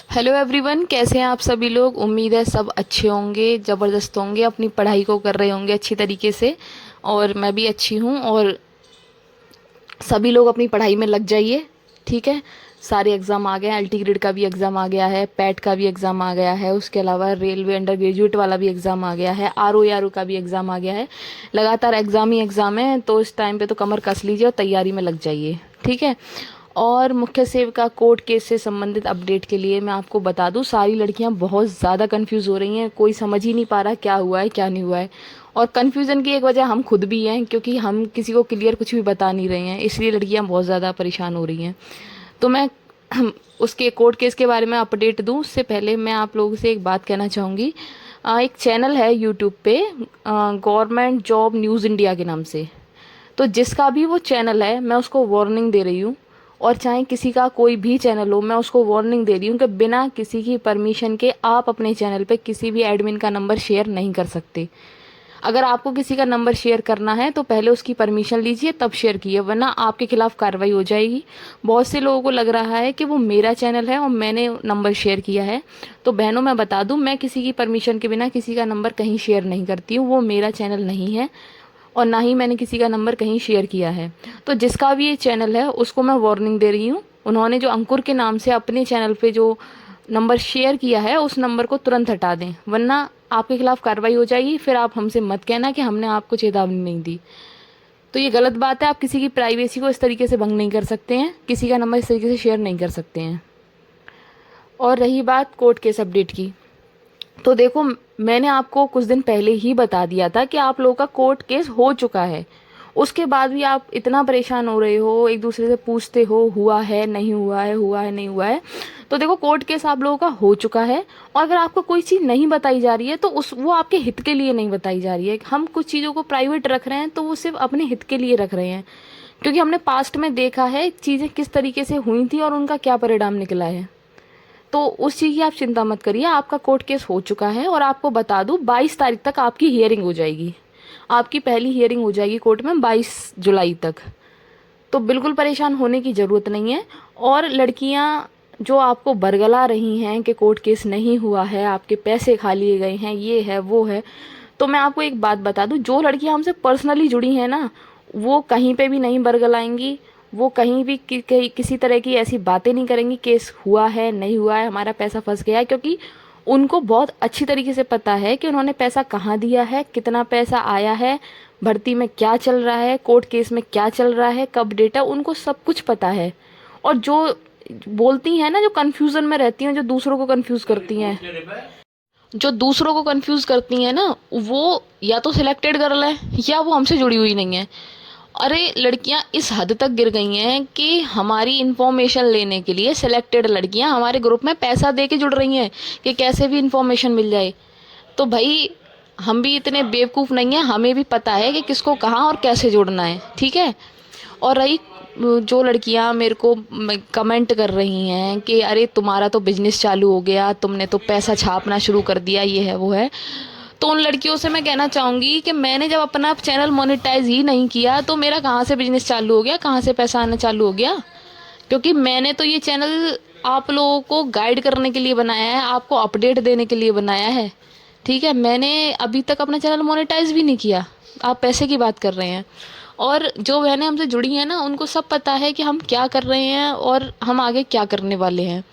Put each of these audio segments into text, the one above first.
Hello everyone, कैसे हैं आप सभी लोग। उम्मीद है सब अच्छे होंगे, ज़बरदस्त होंगे, अपनी पढ़ाई को कर रहे होंगे अच्छी तरीके से। और मैं भी अच्छी हूँ। और सभी लोग अपनी पढ़ाई में लग जाइए, ठीक है। सारे एग्ज़ाम आ गए हैं, अल्टी ग्रेड का भी एग्ज़ाम आ गया है, पैट का भी एग्ज़ाम आ गया है, उसके अलावा रेलवे अंडर ग्रेजुएट वाला भी एग्ज़ाम आ गया है, आर ओ का भी एग्ज़ाम आ गया है। लगातार एग्ज़ाम ही एग्ज़ाम है, तो इस टाइम पे तो कमर कस लीजिए और तैयारी में लग जाइए, ठीक है। और मुख्य सेविका कोर्ट केस से संबंधित अपडेट के लिए मैं आपको बता दूं, सारी लड़कियां बहुत ज़्यादा कंफ्यूज हो रही हैं। कोई समझ ही नहीं पा रहा क्या हुआ है क्या नहीं हुआ है। और कन्फ्यूज़न की एक वजह हम खुद भी हैं, क्योंकि हम किसी को क्लियर कुछ भी बता नहीं रहे हैं, इसलिए लड़कियां बहुत ज़्यादा परेशान हो रही हैं। तो मैं उसके कोर्ट केस के बारे में अपडेट दूं उससे पहले मैं आप लोगों से एक बात कहना चाहूँगी। एक चैनल है यूट्यूब पे, गवर्नमेंट जॉब न्यूज़ इंडिया के नाम से। तो जिसका भी वो चैनल है, मैं उसको वार्निंग दे रही हूँ। और चाहे किसी का कोई भी चैनल हो, मैं उसको वार्निंग दे रही हूँ कि बिना किसी की परमिशन के आप अपने चैनल पे किसी भी एडमिन का नंबर शेयर नहीं कर सकते। अगर आपको किसी का नंबर शेयर करना है तो पहले उसकी परमिशन लीजिए, तब शेयर कीजिए, वरना आपके खिलाफ कार्रवाई हो जाएगी। बहुत से लोगों को लग रहा है कि वो मेरा चैनल है और मैंने नंबर शेयर किया है। तो बहनों, मैं बता दूं, मैं किसी की परमिशन के बिना किसी का नंबर कहीं शेयर नहीं करती हूँ। वो मेरा चैनल नहीं है और ना ही मैंने किसी का नंबर कहीं शेयर किया है। तो जिसका भी ये चैनल है उसको मैं वार्निंग दे रही हूँ। उन्होंने जो अंकुर के नाम से अपने चैनल पे जो नंबर शेयर किया है, उस नंबर को तुरंत हटा दें, वरना आपके खिलाफ कार्रवाई हो जाएगी। फिर आप हमसे मत कहना कि हमने आपको चेतावनी नहीं दी। तो ये गलत बात है। आप किसी की प्राइवेसी को इस तरीके से भंग नहीं कर सकते हैं, किसी का नंबर इस तरीके से शेयर नहीं कर सकते हैं। और रही बात कोर्ट केस अपडेट की, तो देखो, मैंने आपको कुछ दिन पहले ही बता दिया था कि आप लोगों का कोर्ट केस हो चुका है। उसके बाद भी आप इतना परेशान हो रहे हो, एक दूसरे से पूछते हो हुआ है नहीं हुआ है, हुआ है नहीं हुआ है। तो देखो, कोर्ट केस आप लोगों का हो चुका है। और अगर आपको कोई चीज़ नहीं बताई जा रही है तो उस वो आपके हित के लिए नहीं बताई जा रही है। हम कुछ चीज़ों को प्राइवेट रख रहे हैं तो वो सिर्फ अपने हित के लिए रख रहे हैं, क्योंकि हमने पास्ट में देखा है चीज़ें किस तरीके से हुई थी और उनका क्या परिणाम निकला है। तो उस चीज़ की आप चिंता मत करिए, आपका कोर्ट केस हो चुका है। और आपको बता दूं, 22 तारीख तक आपकी हियरिंग हो जाएगी। आपकी पहली हियरिंग हो जाएगी कोर्ट में 22 जुलाई तक। तो बिल्कुल परेशान होने की ज़रूरत नहीं है। और लड़कियां जो आपको बरगला रही हैं कि कोर्ट केस नहीं हुआ है, आपके पैसे खा लिए गए हैं, ये है वो है, तो मैं आपको एक बात बता दूं, जो लड़कियां हमसे पर्सनली जुड़ी हैं ना, वो कहीं पे भी नहीं बरगलाएंगी। वो कहीं भी किसी तरह की ऐसी बातें नहीं करेंगी केस हुआ है नहीं हुआ है, हमारा पैसा फंस गया है, क्योंकि उनको बहुत अच्छी तरीके से पता है कि उन्होंने पैसा कहाँ दिया है, कितना पैसा आया है, भर्ती में क्या चल रहा है, कोर्ट केस में क्या चल रहा है, कब डेटा, उनको सब कुछ पता है। और जो बोलती हैं ना, जो कंफ्यूजन में रहती हैं, जो दूसरों को कंफ्यूज करती हैं, जो दूसरों को कंफ्यूज करती हैं ना, वो या तो सिलेक्टेड गर्ल है या वो हमसे जुड़ी हुई नहीं है। अरे, लड़कियां इस हद तक गिर गई हैं कि हमारी इंफॉर्मेशन लेने के लिए सिलेक्टेड लड़कियां हमारे ग्रुप में पैसा दे के जुड़ रही हैं कि कैसे भी इंफॉर्मेशन मिल जाए। तो भाई, हम भी इतने बेवकूफ़ नहीं हैं, हमें भी पता है कि किसको कहाँ और कैसे जोड़ना है, ठीक है। और रही जो लड़कियां मेरे को कमेंट कर रही हैं कि अरे तुम्हारा तो बिजनेस चालू हो गया, तुमने तो पैसा छापना शुरू कर दिया, ये है वो है, तो उन लड़कियों से मैं कहना चाहूँगी कि मैंने जब अपना चैनल मोनेटाइज ही नहीं किया तो मेरा कहाँ से बिजनेस चालू हो गया, कहाँ से पैसा आना चालू हो गया। क्योंकि मैंने तो ये चैनल आप लोगों को गाइड करने के लिए बनाया है, आपको अपडेट देने के लिए बनाया है, ठीक है। मैंने अभी तक अपना चैनल मोनेटाइज भी नहीं किया, आप पैसे की बात कर रहे हैं। और जो बहनें हमसे जुड़ी हैं ना, उनको सब पता है कि हम क्या कर रहे हैं और हम आगे क्या करने वाले हैं।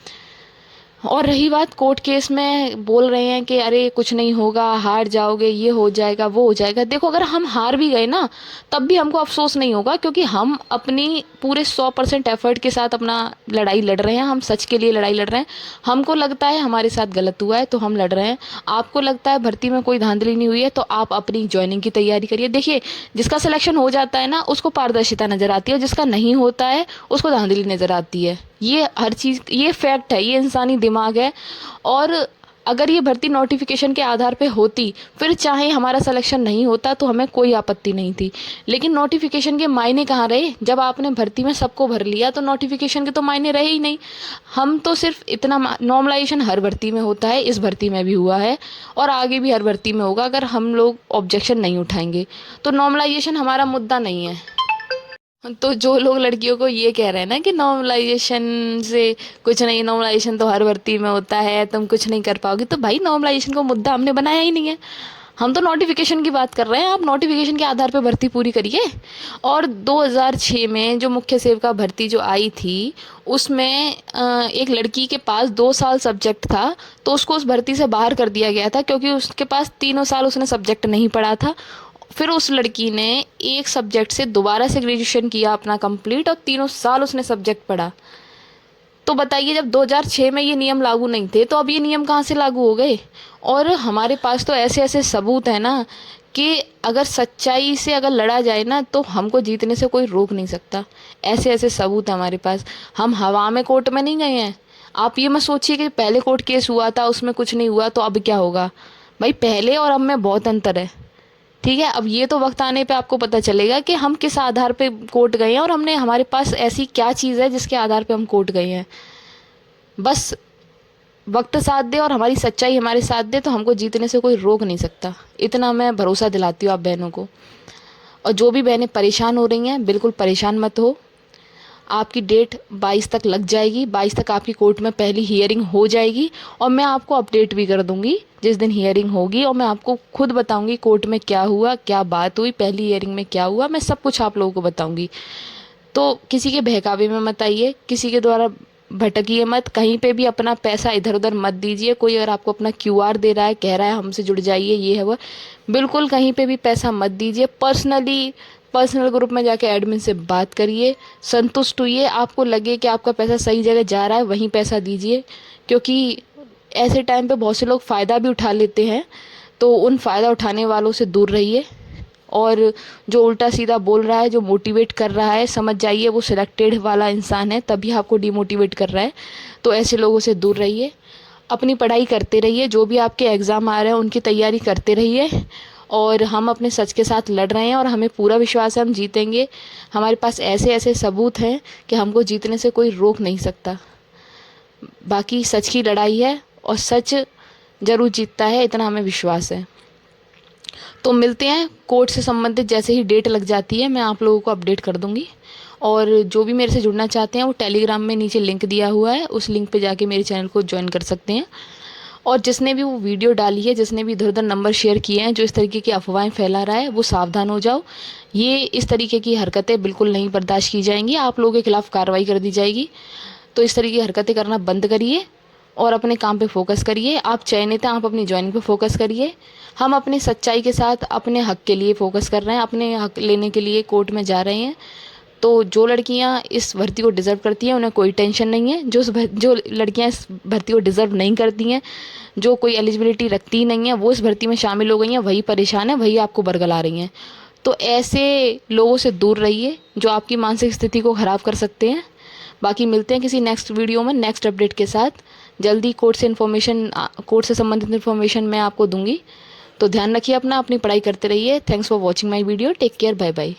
और रही बात कोर्ट केस में, बोल रहे हैं कि अरे कुछ नहीं होगा, हार जाओगे, ये हो जाएगा वो हो जाएगा। देखो, अगर हम हार भी गए ना, तब भी हमको अफसोस नहीं होगा, क्योंकि हम अपनी पूरे 100% एफर्ट के साथ अपना लड़ाई लड़ रहे हैं, हम सच के लिए लड़ाई लड़ रहे हैं। हमको लगता है हमारे साथ गलत हुआ है तो हम लड़ रहे हैं। आपको लगता है भर्ती में कोई धांधली नहीं हुई है तो आप अपनी ज्वाइनिंग की तैयारी करिए। देखिए, जिसका सिलेक्शन हो जाता है ना, उसको पारदर्शिता नज़र आती है, और जिसका नहीं होता है उसको धांधली नज़र आती है। ये हर चीज़, ये फैक्ट है, ये इंसानी दिमाग है। और अगर ये भर्ती नोटिफिकेशन के आधार पे होती, फिर चाहे हमारा सिलेक्शन नहीं होता तो हमें कोई आपत्ति नहीं थी। लेकिन नोटिफिकेशन के मायने कहाँ रहे, जब आपने भर्ती में सबको भर लिया तो नोटिफिकेशन के तो मायने रहे ही नहीं। हम तो सिर्फ इतना, नॉर्मलाइजेशन हर भर्ती में होता है, इस भर्ती में भी हुआ है और आगे भी हर भर्ती में होगा, अगर हम लोग ऑब्जेक्शन नहीं उठाएंगे। तो नॉर्मलाइजेशन हमारा मुद्दा नहीं है। तो जो लोग लड़कियों को ये कह रहे हैं ना कि नॉर्मलाइजेशन से कुछ नहीं, नॉर्मलाइजेशन तो हर भर्ती में होता है, तुम कुछ नहीं कर पाओगे, तो भाई नॉर्मलाइजेशन को मुद्दा हमने बनाया ही नहीं है। हम तो नोटिफिकेशन की बात कर रहे हैं, आप नोटिफिकेशन के आधार पर भर्ती पूरी करिए। और 2006 में जो मुख्य सेविका भर्ती जो आई थी, उसमें एक लड़की के पास 2 साल सब्जेक्ट था, तो उसको उस भर्ती से बाहर कर दिया गया था क्योंकि उसके पास 3 साल उसने सब्जेक्ट नहीं पढ़ा था। फिर उस लड़की ने एक सब्जेक्ट से दोबारा से ग्रेजुएशन किया अपना कंप्लीट, और 3 साल उसने सब्जेक्ट पढ़ा। तो बताइए, जब 2006 में ये नियम लागू नहीं थे तो अब ये नियम कहाँ से लागू हो गए? और हमारे पास तो ऐसे ऐसे सबूत है ना कि अगर सच्चाई से अगर लड़ा जाए ना तो हमको जीतने से कोई रोक नहीं सकता। ऐसे ऐसे सबूत है हमारे पास। हम हवा में कोर्ट में नहीं गए हैं। आप ये मत सोचिए कि पहले कोर्ट केस हुआ था उसमें कुछ नहीं हुआ तो अब क्या होगा। भाई पहले और अब में बहुत अंतर है। ठीक है, अब ये तो वक्त आने पे आपको पता चलेगा कि हम किस आधार पे कोर्ट गए हैं और हमने हमारे पास ऐसी क्या चीज़ है जिसके आधार पे हम कोर्ट गए हैं। बस वक्त साथ दे और हमारी सच्चाई हमारे साथ दे तो हमको जीतने से कोई रोक नहीं सकता। इतना मैं भरोसा दिलाती हूँ आप बहनों को। और जो भी बहनें परेशान हो रही हैं, बिल्कुल परेशान मत हो। आपकी डेट 22 तक लग जाएगी। 22 तक आपकी कोर्ट में पहली हियरिंग हो जाएगी और मैं आपको अपडेट भी कर दूंगी जिस दिन हियरिंग होगी, और मैं आपको खुद बताऊंगी कोर्ट में क्या हुआ, क्या बात हुई, पहली हियरिंग में क्या हुआ, मैं सब कुछ आप लोगों को बताऊंगी। तो किसी के बहकावे में मत आइए, किसी के द्वारा भटकिए मत, कहीं पे भी अपना पैसा इधर उधर मत दीजिए। कोई अगर आपको अपना क्यूआर दे रहा है, कह रहा है हमसे जुड़ जाइए, ये है वो, बिल्कुल कहीं पे भी पैसा मत दीजिए। पर्सनल ग्रुप में जाके एडमिन से बात करिए, संतुष्ट हुई। आपको लगे कि आपका पैसा सही जगह जा रहा है वहीं पैसा दीजिए, क्योंकि ऐसे टाइम पे बहुत से लोग फ़ायदा भी उठा लेते हैं। तो उन फ़ायदा उठाने वालों से दूर रहिए। और जो उल्टा सीधा बोल रहा है, जो मोटिवेट कर रहा है, समझ जाइए वो सिलेक्टेड वाला इंसान है, तभी आपको डिमोटिवेट कर रहा है। तो ऐसे लोगों से दूर रहिए। अपनी पढ़ाई करते रहिए, जो भी आपके एग्ज़ाम आ रहे हैं उनकी तैयारी करते रहिए। और हम अपने सच के साथ लड़ रहे हैं और हमें पूरा विश्वास है हम जीतेंगे। हमारे पास ऐसे ऐसे सबूत हैं कि हमको जीतने से कोई रोक नहीं सकता। बाकी सच की लड़ाई है और सच ज़रूर जीतता है, इतना हमें विश्वास है। तो मिलते हैं कोर्ट से संबंधित, जैसे ही डेट लग जाती है मैं आप लोगों को अपडेट कर दूंगी। और जो भी मेरे से जुड़ना चाहते हैं वो टेलीग्राम में नीचे लिंक दिया हुआ है, उस लिंक पे जाके मेरे चैनल को ज्वाइन कर सकते हैं। और जिसने भी वो वीडियो डाली है, जिसने भी इधर उधर नंबर शेयर किए हैं, जो इस तरीके की अफवाहें फैला रहा है, वो सावधान हो जाओ। ये इस तरीके की हरकतें बिल्कुल नहीं बर्दाश्त की जाएंगी, आप लोगों के खिलाफ कार्रवाई कर दी जाएगी। तो इस तरीके की हरकतें करना बंद करिए और अपने काम पे फोकस करिए। आप चयनित हैं, आप अपनी ज्वाइनिंग पे फोकस करिए। हम अपनी सच्चाई के साथ अपने हक के लिए फोकस कर रहे हैं, अपने हक लेने के लिए कोर्ट में जा रहे हैं। तो जो लड़कियां इस भर्ती को डिज़र्व करती हैं उन्हें कोई टेंशन नहीं है। जो लड़कियां इस भर्ती को डिज़र्व नहीं करती हैं, जो कोई एलिजिबिलिटी रखती ही नहीं है, वो इस भर्ती में शामिल हो गई हैं, वही परेशान है, वही आपको बरगला रही हैं। तो ऐसे लोगों से दूर रहिए जो आपकी मानसिक स्थिति को ख़राब कर सकते हैं। बाकी मिलते हैं किसी नेक्स्ट वीडियो में नेक्स्ट अपडेट के साथ। जल्दी कोर्ट से संबंधित इन्फॉर्मेशन मैं आपको दूंगी। तो ध्यान रखिए अपना, अपनी पढ़ाई करते रहिए। Thanks for watching my video. Take care, bye bye.